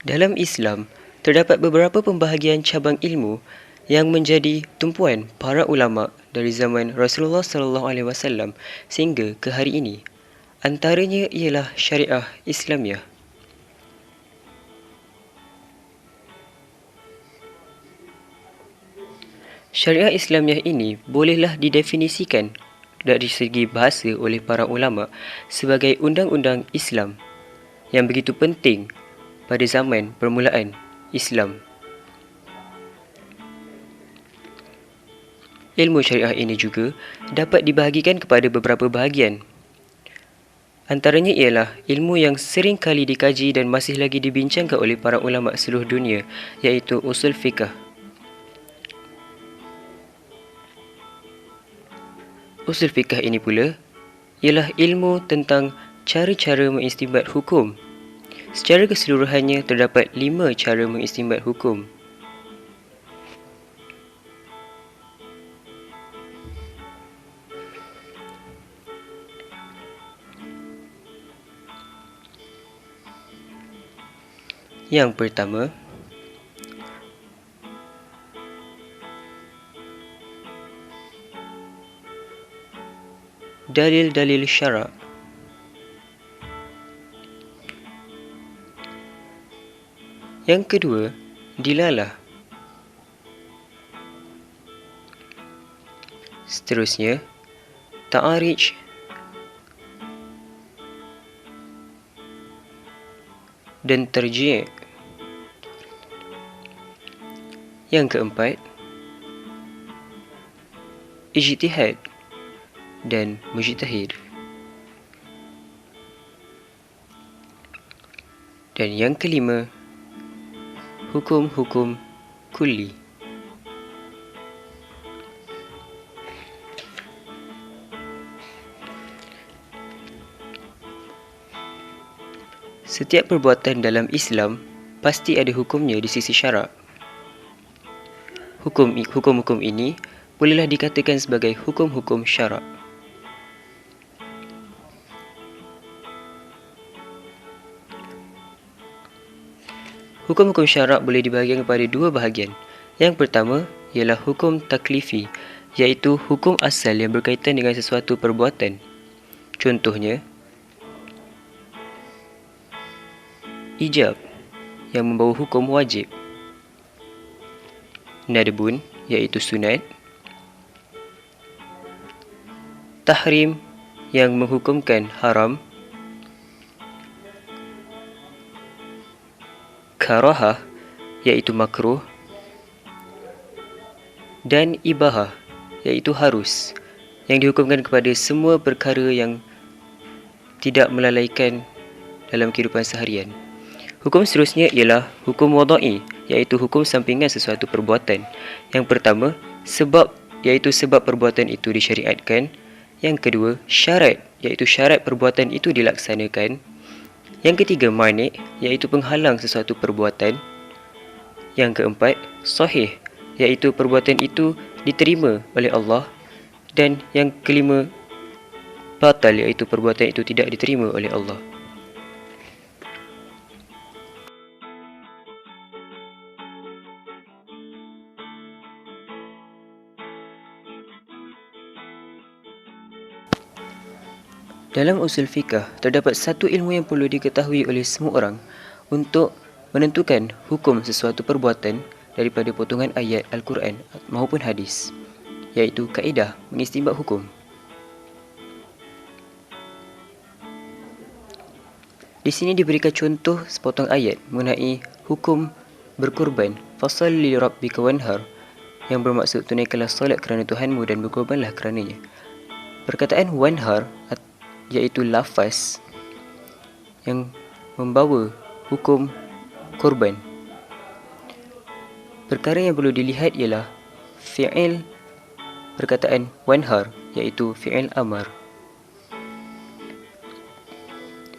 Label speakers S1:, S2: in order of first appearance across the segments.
S1: Dalam Islam, terdapat beberapa pembahagian cabang ilmu yang menjadi tumpuan para ulama dari zaman Rasulullah SAW sehingga ke hari ini. Antaranya ialah syariah Islamiah. Syariah Islamiah ini bolehlah didefinisikan dari segi bahasa oleh para ulama sebagai undang-undang Islam yang begitu penting pada zaman permulaan Islam. Ilmu syariah ini juga dapat dibahagikan kepada beberapa bahagian. Antaranya ialah ilmu yang sering kali dikaji dan masih lagi dibincangkan oleh para ulama seluruh dunia, iaitu usul fiqh. Usul fiqh ini pula ialah ilmu tentang cara-cara mengistinbat hukum. Secara keseluruhannya terdapat 5 cara mengistinbat hukum. Yang pertama, dalil-dalil syarak. Yang kedua, dilalah. Seterusnya, ta'arij dan tarji'. Yang keempat, ijtihad dan mujtahid. Dan yang kelima, hukum-hukum kulli. Setiap perbuatan dalam Islam pasti ada hukumnya di sisi syarak. Hukum-hukum ini bolehlah dikatakan sebagai hukum-hukum syarak. Hukum-hukum syarak boleh dibahagikan kepada 2 bahagian. Yang pertama ialah hukum taklifi, iaitu hukum asal yang berkaitan dengan sesuatu perbuatan. Contohnya, ijab yang membawa hukum wajib. Nadbun iaitu sunat. Tahrim yang menghukumkan haram. Karahah iaitu makruh. Dan ibahah iaitu harus, yang dihukumkan kepada semua perkara yang tidak melalaikan dalam kehidupan seharian. Hukum seterusnya ialah hukum wada'i, iaitu hukum sampingan sesuatu perbuatan. Yang pertama, sebab, iaitu sebab perbuatan itu disyariatkan. Yang kedua, syarat, iaitu syarat perbuatan itu dilaksanakan. Yang ketiga, mani', iaitu penghalang sesuatu perbuatan. Yang keempat, sahih, iaitu perbuatan itu diterima oleh Allah. Dan yang kelima, batal, iaitu perbuatan itu tidak diterima oleh Allah. Dalam usul fiqh, terdapat satu ilmu yang perlu diketahui oleh semua orang untuk menentukan hukum sesuatu perbuatan daripada potongan ayat Al-Quran maupun hadis, iaitu kaedah mengistinbat hukum. Di sini diberikan contoh sepotong ayat mengenai hukum berkorban. Fasalli li rabbika wanhar, yang bermaksud tunaikanlah solat kerana Tuhanmu dan berkorbanlah kerananya. Perkataan wanhar iaitu lafaz yang membawa hukum korban. Perkara yang perlu dilihat ialah fi'il perkataan wanhar, iaitu fi'il amar.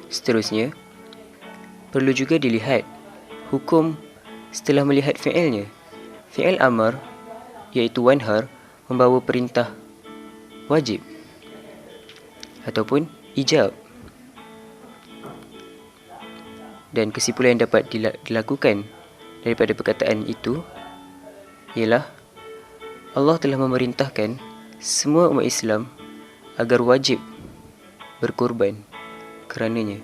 S1: Seterusnya, perlu juga dilihat hukum setelah melihat fi'ilnya. Fi'il amar, iaitu wanhar, membawa perintah wajib ataupun ijab. Dan kesimpulan yang dapat dilakukan daripada perkataan itu ialah Allah telah memerintahkan semua umat Islam agar wajib berkorban kerananya.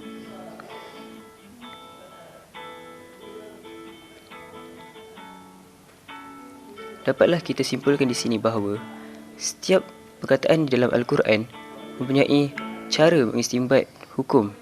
S1: Dapatlah kita simpulkan di sini bahawa setiap perkataan di dalam Al-Quran mempunyai cara mengistimbat hukum